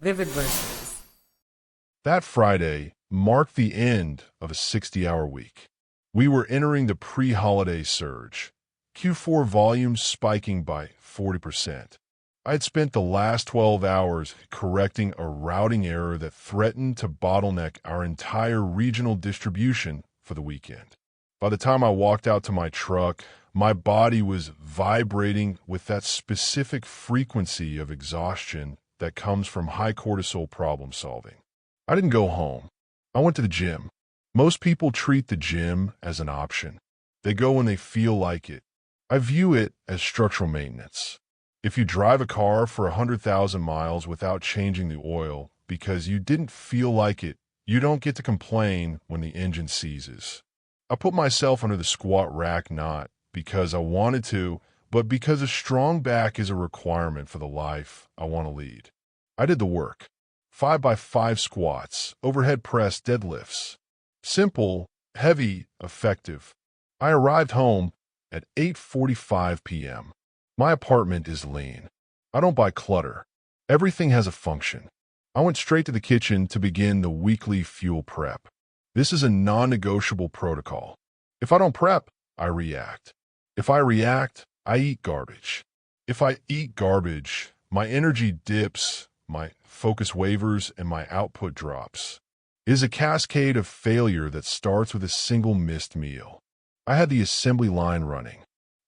vivid verses. That Friday marked the end of a 60-hour week. We were entering the pre-holiday surge, Q4 volumes spiking by 40%. I had spent the last 12 hours correcting a routing error that threatened to bottleneck our entire regional distribution for the weekend. By the time I walked out to my truck, my body was vibrating with that specific frequency of exhaustion that comes from high cortisol problem solving. I didn't go home. I went to the gym. Most people treat the gym as an option. They go when they feel like it. I view it as structural maintenance. If you drive a car for 100,000 miles without changing the oil because you didn't feel like it, you don't get to complain when the engine seizes. I put myself under the squat rack not because I wanted to, but because a strong back is a requirement for the life I want to lead. I did the work. 5x5 squats, overhead press deadlifts. Simple, heavy, effective. I arrived home at 8:45 p.m. My apartment is lean. I don't buy clutter. Everything has a function. I went straight to the kitchen to begin the weekly fuel prep. This is a non-negotiable protocol. If I don't prep, I react. If I react, I eat garbage. If I eat garbage, my energy dips, my focus wavers, and my output drops. It is a cascade of failure that starts with a single missed meal. I had the assembly line running.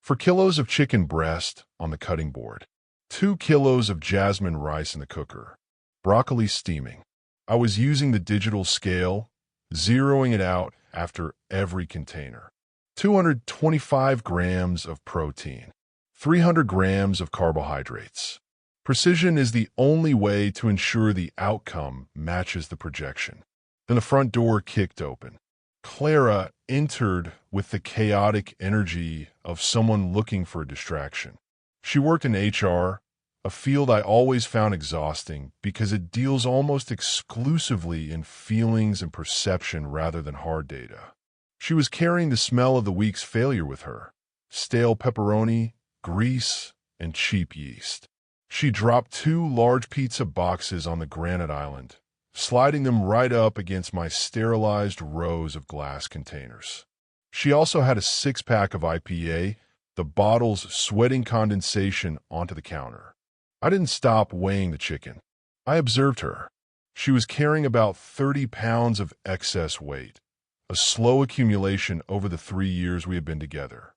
4 kilos of chicken breast on the cutting board. 2 kilos of jasmine rice in the cooker. Broccoli steaming. I was using the digital scale, zeroing it out after every container. 225 grams of protein. 300 grams of carbohydrates. Precision is the only way to ensure the outcome matches the projection. Then the front door kicked open. Clara entered with the chaotic energy of someone looking for a distraction. She worked in HR, a field I always found exhausting because it deals almost exclusively in feelings and perception rather than hard data. She was carrying the smell of the week's failure with her: stale pepperoni, grease, and cheap yeast. She dropped 2 large pizza boxes on the granite island, sliding them right up against my sterilized rows of glass containers. She also had a 6-pack of IPA, the bottles sweating condensation onto the counter. I didn't stop weighing the chicken. I observed her. She was carrying about 30 pounds of excess weight, a slow accumulation over the 3 years we had been together.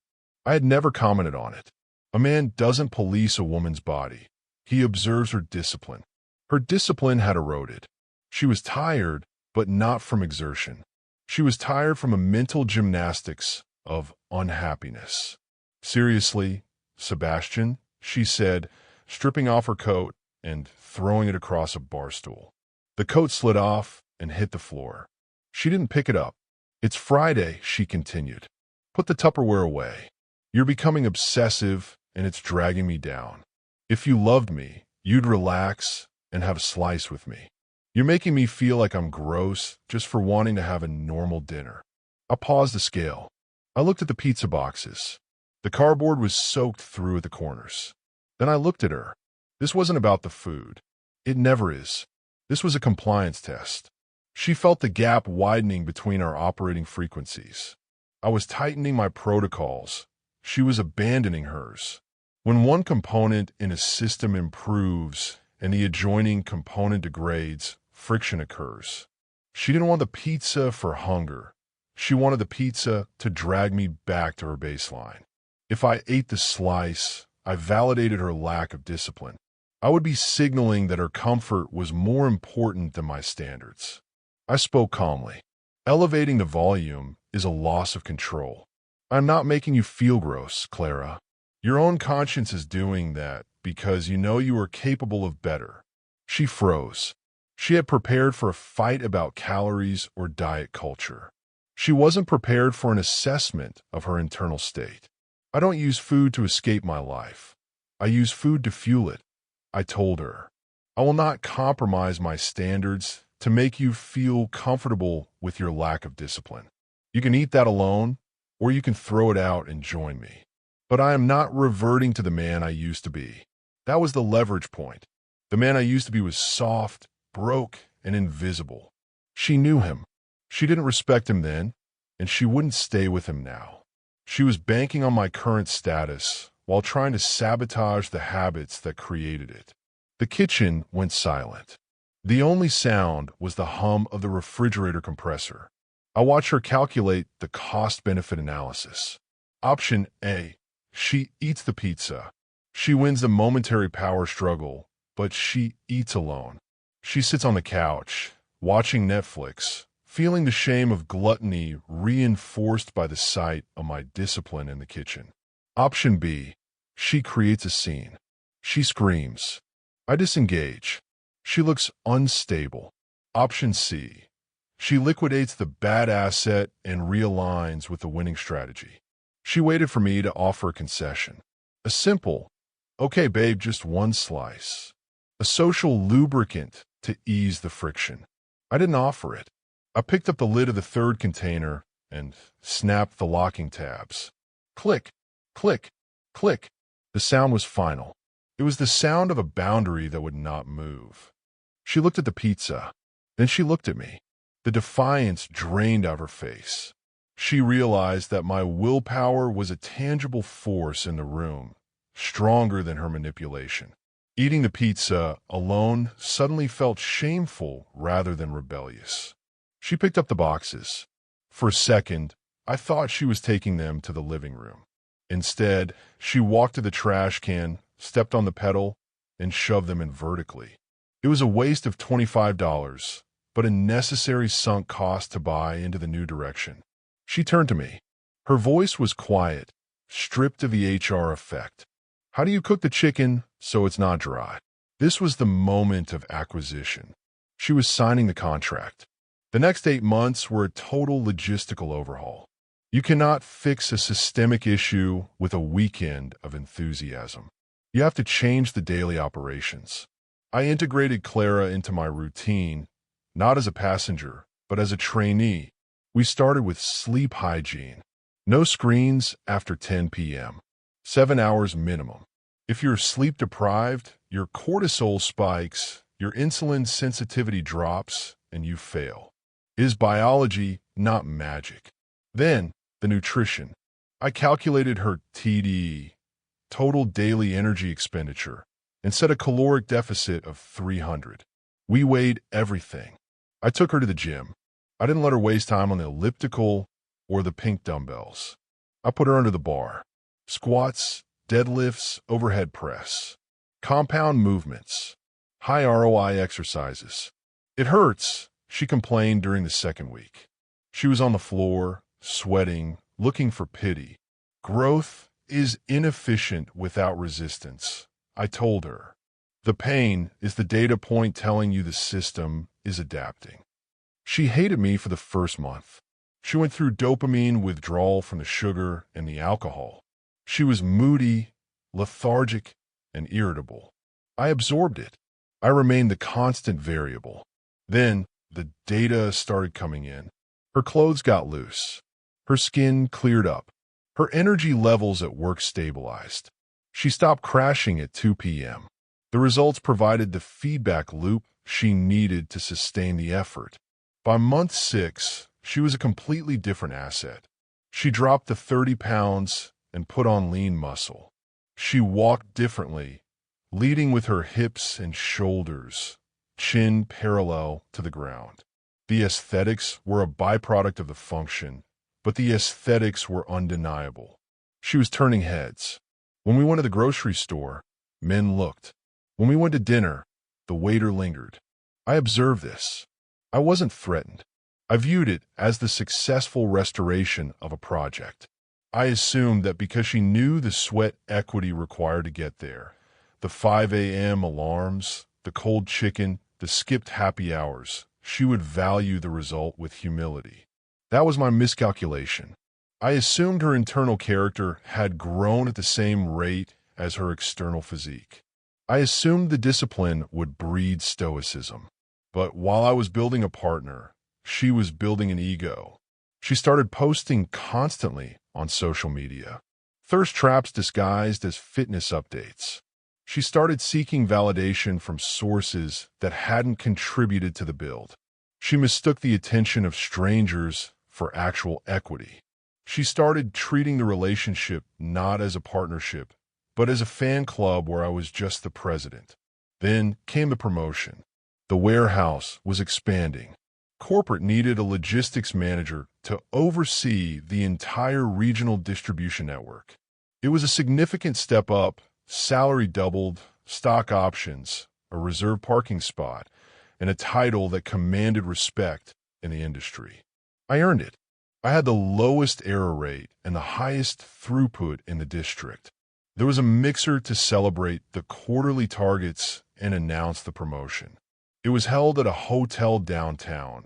I had never commented on it. A man doesn't police a woman's body. He observes her discipline. Her discipline had eroded. She was tired, but not from exertion. She was tired from a mental gymnastics of unhappiness. "Seriously, Sebastian," she said, stripping off her coat and throwing it across a bar stool. The coat slid off and hit the floor. She didn't pick it up. "It's Friday," she continued. "Put the Tupperware away. You're becoming obsessive, and it's dragging me down. If you loved me, you'd relax and have a slice with me. You're making me feel like I'm gross just for wanting to have a normal dinner." I paused the scale. I looked at the pizza boxes. The cardboard was soaked through at the corners. Then I looked at her. This wasn't about the food. It never is. This was a compliance test. She felt the gap widening between our operating frequencies. I was tightening my protocols. She was abandoning hers. When one component in a system improves and the adjoining component degrades, friction occurs. She didn't want the pizza for hunger. She wanted the pizza to drag me back to her baseline. If I ate the slice, I validated her lack of discipline. I would be signaling that her comfort was more important than my standards. I spoke calmly. "Elevating the volume is a loss of control. I'm not making you feel gross, Clara. Your own conscience is doing that because you know you are capable of better." She froze. She had prepared for a fight about calories or diet culture. She wasn't prepared for an assessment of her internal state. "I don't use food to escape my life. I use food to fuel it," I told her. "I will not compromise my standards to make you feel comfortable with your lack of discipline. You can eat that alone, or you can throw it out and join me. But I am not reverting to the man I used to be." That was the leverage point. The man I used to be was soft, broke, and invisible. She knew him. She didn't respect him then, and she wouldn't stay with him now. She was banking on my current status while trying to sabotage the habits that created it. The kitchen went silent. The only sound was the hum of the refrigerator compressor. I watched her calculate the cost-benefit analysis. Option A. She eats the pizza. She wins the momentary power struggle, but she eats alone. She sits on the couch, watching Netflix, feeling the shame of gluttony reinforced by the sight of my discipline in the kitchen. Option B. She creates a scene. She screams. I disengage. She looks unstable. Option C. She liquidates the bad asset and realigns with the winning strategy. She waited for me to offer a concession. A simple, "Okay, babe, just one slice." A social lubricant to ease the friction. I didn't offer it. I picked up the lid of the third container and snapped the locking tabs. Click, click, click. The sound was final. It was the sound of a boundary that would not move. She looked at the pizza. Then she looked at me. The defiance drained out of her face. She realized that my willpower was a tangible force in the room, stronger than her manipulation. Eating the pizza alone suddenly felt shameful rather than rebellious. She picked up the boxes. For a second, I thought she was taking them to the living room. Instead, she walked to the trash can, stepped on the pedal, and shoved them in vertically. It was a waste of $25, but a necessary sunk cost to buy into the new direction. She turned to me. Her voice was quiet, stripped of the HR effect. "How do you cook the chicken so it's not dry?" This was the moment of acquisition. She was signing the contract. The next 8 months were a total logistical overhaul. You cannot fix a systemic issue with a weekend of enthusiasm. You have to change the daily operations. I integrated Clara into my routine, not as a passenger, but as a trainee. We started with sleep hygiene. No screens after 10 p.m. 7 hours minimum. If you're sleep deprived, your cortisol spikes, your insulin sensitivity drops, and you fail. It is biology, not magic. Then, the nutrition. I calculated her TDE, total daily energy expenditure, and set a caloric deficit of 300. We weighed everything. I took her to the gym. I didn't let her waste time on the elliptical or the pink dumbbells. I put her under the bar. Squats, deadlifts, overhead press. Compound movements. High ROI exercises. "It hurts," she complained during the second week. She was on the floor, sweating, looking for pity. "Growth is inefficient without resistance," I told her. "The pain is the data point telling you the system is adapting." She hated me for the first month. She went through dopamine withdrawal from the sugar and the alcohol. She was moody, lethargic, and irritable. I absorbed it. I remained the constant variable. Then, the data started coming in. Her clothes got loose. Her skin cleared up. Her energy levels at work stabilized. She stopped crashing at 2 p.m. The results provided the feedback loop she needed to sustain the effort. By month 6, she was a completely different asset. She dropped the 30 pounds and put on lean muscle. She walked differently, leading with her hips and shoulders, chin parallel to the ground. The aesthetics were a byproduct of the function, but the aesthetics were undeniable. She was turning heads. When we went to the grocery store, men looked. When we went to dinner, the waiter lingered. I observed this. I wasn't threatened. I viewed it as the successful restoration of a project. I assumed that because she knew the sweat equity required to get there, the 5 a.m. alarms, the cold chicken, the skipped happy hours, she would value the result with humility. That was my miscalculation. I assumed her internal character had grown at the same rate as her external physique. I assumed the discipline would breed stoicism. But while I was building a partner, she was building an ego. She started posting constantly on social media. Thirst traps disguised as fitness updates. She started seeking validation from sources that hadn't contributed to the build. She mistook the attention of strangers for actual equity. She started treating the relationship not as a partnership, but as a fan club where I was just the president. Then came the promotion. The warehouse was expanding. Corporate needed a logistics manager to oversee the entire regional distribution network. It was a significant step up, salary doubled, stock options, a reserved parking spot, and a title that commanded respect in the industry. I earned it. I had the lowest error rate and the highest throughput in the district. There was a mixer to celebrate the quarterly targets and announce the promotion. It was held at a hotel downtown,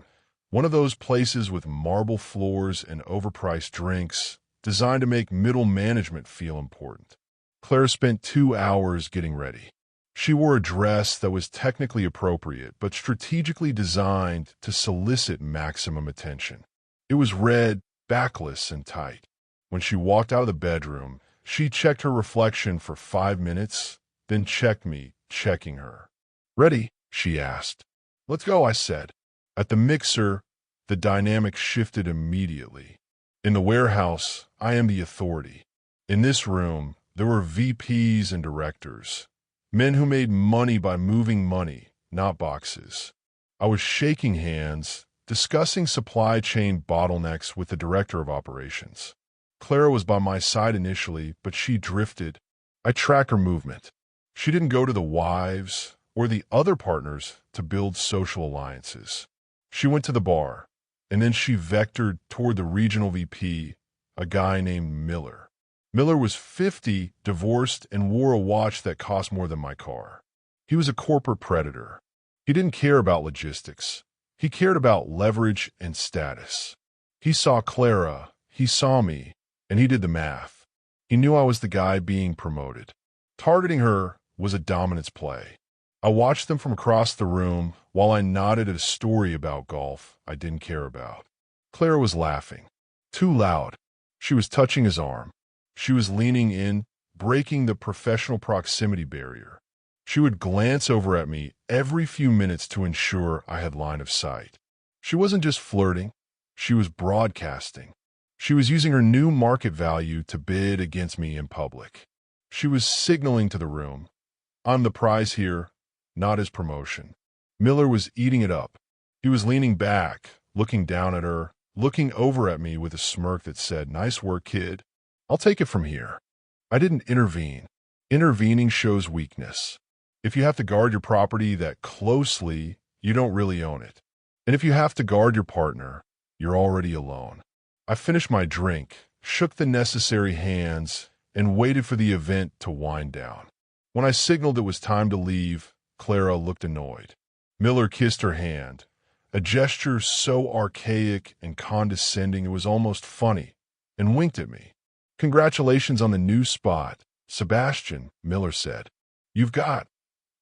one of those places with marble floors and overpriced drinks designed to make middle management feel important. Claire spent 2 hours getting ready. She wore a dress that was technically appropriate, but strategically designed to solicit maximum attention. It was red, backless, and tight. When she walked out of the bedroom, she checked her reflection for 5 minutes, then checked me, checking her. "Ready?" she asked. "Let's go," I said. At the mixer, the dynamic shifted immediately. In the warehouse, I am the authority. In this room, there were VPs and directors, men who made money by moving money, not boxes. I was shaking hands, discussing supply chain bottlenecks with the director of operations. Clara was by my side initially, but she drifted. I tracked her movement. She didn't go to the wives or the other partners to build social alliances. She went to the bar, and then she vectored toward the regional VP, a guy named Miller. Miller was 50, divorced, and wore a watch that cost more than my car. He was a corporate predator. He didn't care about logistics. He cared about leverage and status. He saw Clara, he saw me, and he did the math. He knew I was the guy being promoted. Targeting her was a dominance play. I watched them from across the room while I nodded at a story about golf I didn't care about. Clara was laughing. Too loud. She was touching his arm. She was leaning in, breaking the professional proximity barrier. She would glance over at me every few minutes to ensure I had line of sight. She wasn't just flirting. She was broadcasting. She was using her new market value to bid against me in public. She was signaling to the room, "I'm the prize here, not his promotion." Miller was eating it up. He was leaning back, looking down at her, looking over at me with a smirk that said, "Nice work, kid. I'll take it from here." I didn't intervene. Intervening shows weakness. If you have to guard your property that closely, you don't really own it. And if you have to guard your partner, you're already alone. I finished my drink, shook the necessary hands, and waited for the event to wind down. When I signaled it was time to leave, Clara looked annoyed. Miller kissed her hand, a gesture so archaic and condescending it was almost funny, and winked at me. "Congratulations on the new spot, Sebastian," Miller said. "You've got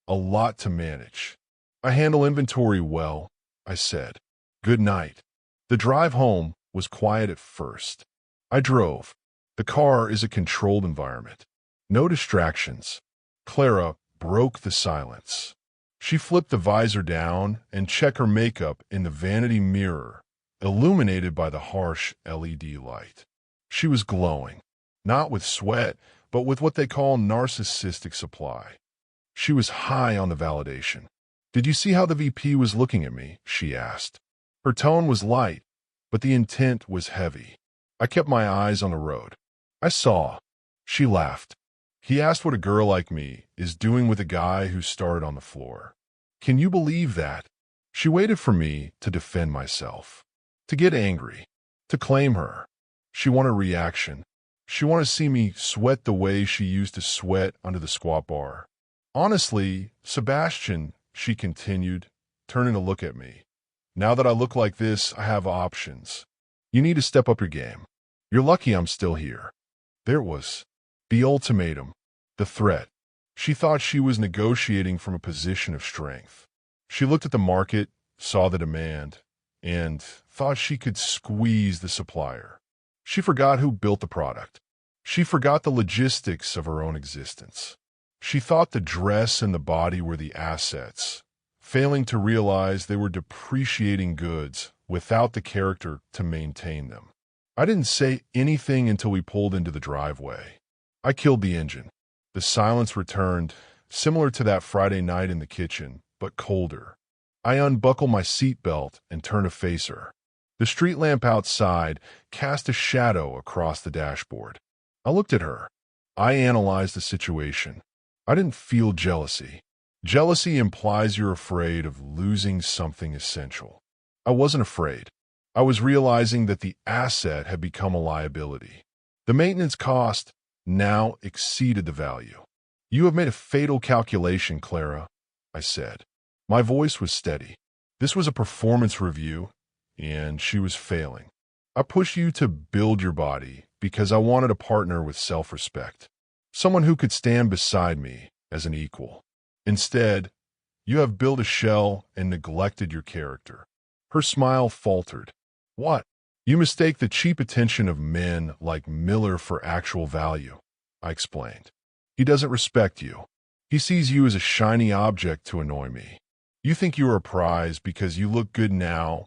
a lot to manage." "I handle inventory well," I said. "Good night." The drive home was quiet at first. I drove. The car is a controlled environment. No distractions. Clara broke the silence. She flipped the visor down and checked her makeup in the vanity mirror, illuminated by the harsh LED light. She was glowing, not with sweat, but with what they call narcissistic supply. She was high on the validation. "Did you see how the VP was looking at me?" she asked. Her tone was light, but the intent was heavy. I kept my eyes on the road. "I saw." She laughed. "He asked what a girl like me is doing with a guy who started on the floor. Can you believe that?" She waited for me to defend myself, to get angry, to claim her. She wanted reaction. She wanted to see me sweat the way she used to sweat under the squat bar. "Honestly, Sebastian," she continued, turning to look at me, "now that I look like this, I have options. You need to step up your game. You're lucky I'm still here." There it was. The ultimatum. The threat. She thought she was negotiating from a position of strength. She looked at the market, saw the demand, and thought she could squeeze the supplier. She forgot who built the product. She forgot the logistics of her own existence. She thought the dress and the body were the assets, failing to realize they were depreciating goods without the character to maintain them. I didn't say anything until we pulled into the driveway. I killed the engine. The silence returned, similar to that Friday night in the kitchen, but colder. I unbuckled my seatbelt and turned to face her. The street lamp outside cast a shadow across the dashboard. I looked at her. I analyzed the situation. I didn't feel jealousy. Jealousy implies you're afraid of losing something essential. I wasn't afraid. I was realizing that the asset had become a liability. The maintenance cost now exceeded the value. You have made a fatal calculation, Clara, I said. My voice was steady. This was a performance review, and she was failing. I pushed you to build your body because I wanted a partner with self-respect, someone who could stand beside me as an equal. Instead, you have built a shell and neglected your character. Her smile faltered. What? You mistake the cheap attention of men like Miller for actual value, I explained. He doesn't respect you. He sees you as a shiny object to annoy me. You think you are a prize because you look good now,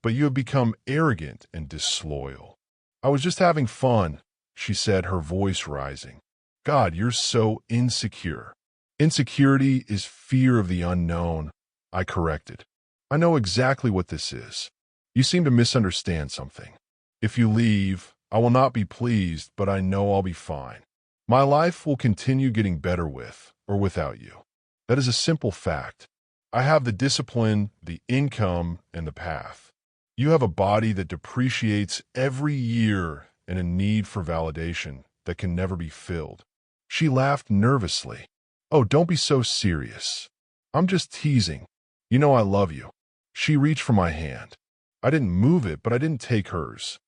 but you have become arrogant and disloyal. I was just having fun, she said, her voice rising. God, you're so insecure. Insecurity is fear of the unknown, I corrected. I know exactly what this is. You seem to misunderstand something. If you leave, I will not be pleased, but I know I'll be fine. My life will continue getting better with or without you. That is a simple fact. I have the discipline, the income, and the path. You have a body that depreciates every year and a need for validation that can never be filled. She laughed nervously. Oh, don't be so serious. I'm just teasing. You know I love you. She reached for my hand. I didn't move it, but I didn't take hers.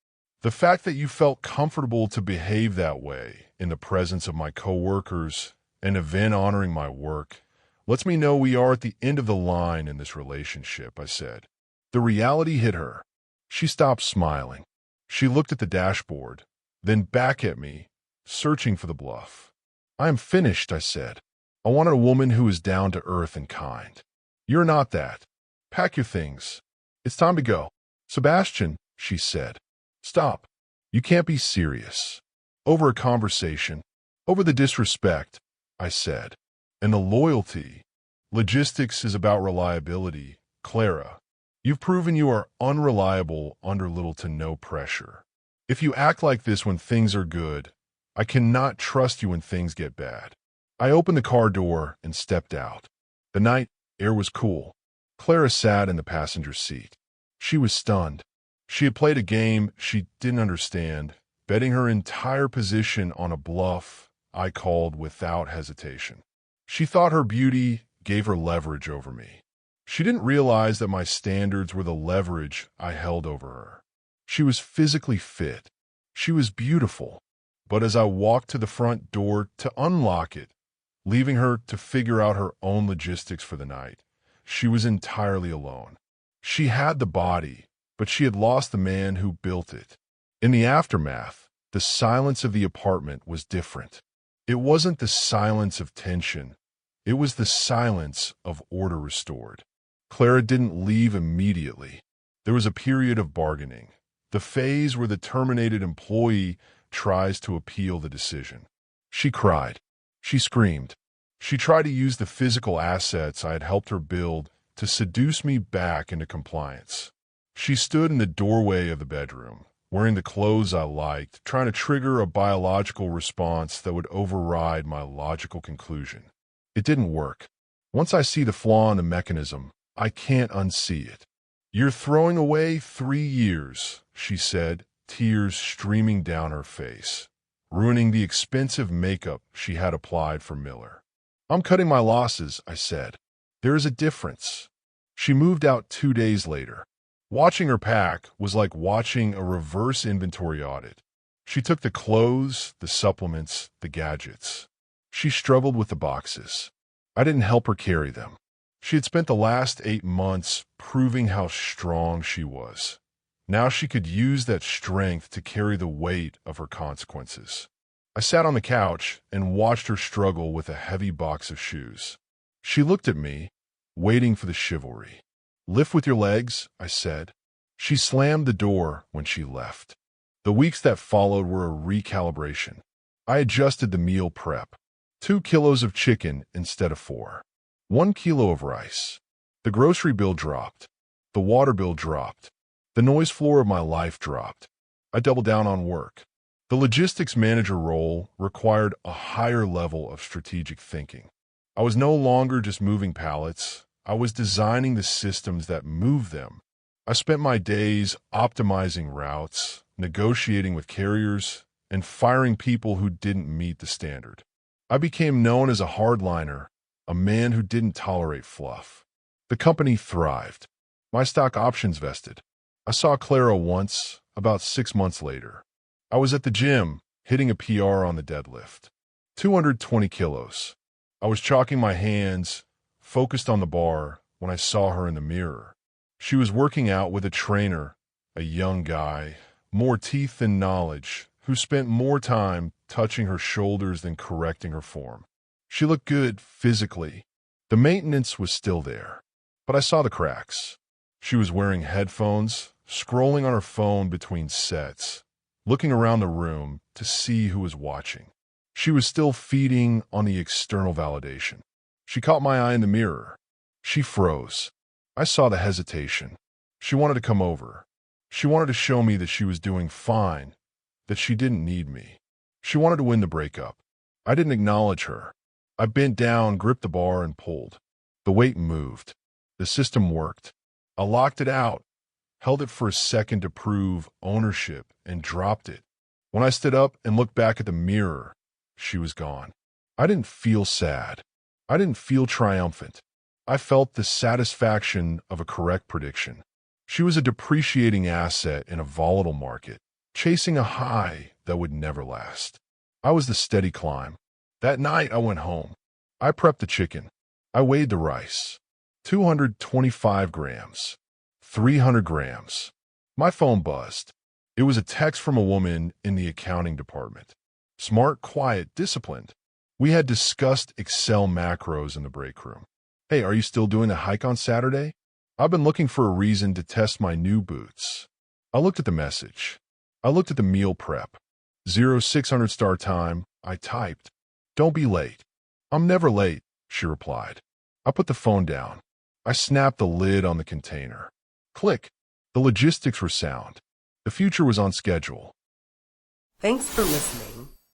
The fact that you felt comfortable to behave that way in the presence of my coworkers, an event honoring my work, lets me know we are at the end of the line in this relationship, I said. The reality hit her. She stopped smiling. She looked at the dashboard, then back at me, searching for the bluff. I am finished, I said. I wanted a woman who is down to earth and kind. You're not that. Pack your things. It's time to go. Sebastian, she said. Stop. You can't be serious. Over a conversation. Over the disrespect, I said. And the loyalty. Logistics is about reliability, Clara. You've proven you are unreliable under little to no pressure. If you act like this when things are good, I cannot trust you when things get bad. I opened the car door and stepped out. The night air was cool. Clara sat in the passenger seat. She was stunned. She had played a game she didn't understand, betting her entire position on a bluff I called without hesitation. She thought her beauty gave her leverage over me. She didn't realize that my standards were the leverage I held over her. She was physically fit. She was beautiful. But as I walked to the front door to unlock it, leaving her to figure out her own logistics for the night, she was entirely alone. She had the body, but she had lost the man who built it. In the aftermath, the silence of the apartment was different. It wasn't the silence of tension. It was the silence of order restored. Clara didn't leave immediately. There was a period of bargaining, the phase where the terminated employee tries to appeal the decision. She cried. She screamed. She tried to use the physical assets I had helped her build to seduce me back into compliance. She stood in the doorway of the bedroom, wearing the clothes I liked, trying to trigger a biological response that would override my logical conclusion. It didn't work. Once I see the flaw in the mechanism, I can't unsee it. You're throwing away 3 years, she said, tears streaming down her face, ruining the expensive makeup she had applied for Miller. I'm cutting my losses, I said. There is a difference. She moved out 2 days later. Watching her pack was like watching a reverse inventory audit. She took the clothes, the supplements, the gadgets. She struggled with the boxes. I didn't help her carry them. She had spent the last 8 months proving how strong she was. Now she could use that strength to carry the weight of her consequences. I sat on the couch and watched her struggle with a heavy box of shoes. She looked at me, waiting for the chivalry. "Lift with your legs," I said. She slammed the door when she left. The weeks that followed were a recalibration. I adjusted the meal prep. 2 kilos of chicken instead of 4. 1 kilo of rice. The grocery bill dropped. The water bill dropped. The noise floor of my life dropped. I doubled down on work. The logistics manager role required a higher level of strategic thinking. I was no longer just moving pallets. I was designing the systems that move them. I spent my days optimizing routes, negotiating with carriers, and firing people who didn't meet the standard. I became known as a hardliner, a man who didn't tolerate fluff. The company thrived. My stock options vested. I saw Clara once, about 6 months later. I was at the gym, hitting a PR on the deadlift. 220 kilos. I was chalking my hands, focused on the bar, when I saw her in the mirror. She was working out with a trainer, a young guy, more teeth than knowledge, who spent more time touching her shoulders than correcting her form. She looked good physically. The maintenance was still there, but I saw the cracks. She was wearing headphones, scrolling on her phone between sets, looking around the room to see who was watching. She was still feeding on the external validation. She caught my eye in the mirror. She froze. I saw the hesitation. She wanted to come over. She wanted to show me that she was doing fine, that she didn't need me. She wanted to win the breakup. I didn't acknowledge her. I bent down, gripped the bar, and pulled. The weight moved. The system worked. I locked it out, held it for a second to prove ownership, and dropped it. When I stood up and looked back at the mirror, she was gone. I didn't feel sad. I didn't feel triumphant. I felt the satisfaction of a correct prediction. She was a depreciating asset in a volatile market, chasing a high that would never last. I was the steady climb. That night I went home. I prepped the chicken. I weighed the rice. 225 grams. 300 grams. My phone buzzed. It was a text from a woman in the accounting department. Smart, quiet, disciplined. We had discussed Excel macros in the break room. "Hey, are you still doing the hike on Saturday? I've been looking for a reason to test my new boots." I looked at the message. I looked at the meal prep. 0600 start time. I typed, "Don't be late." "I'm never late," she replied. I put the phone down. I snapped the lid on the container. Click. The logistics were sound. The future was on schedule. Thanks for listening.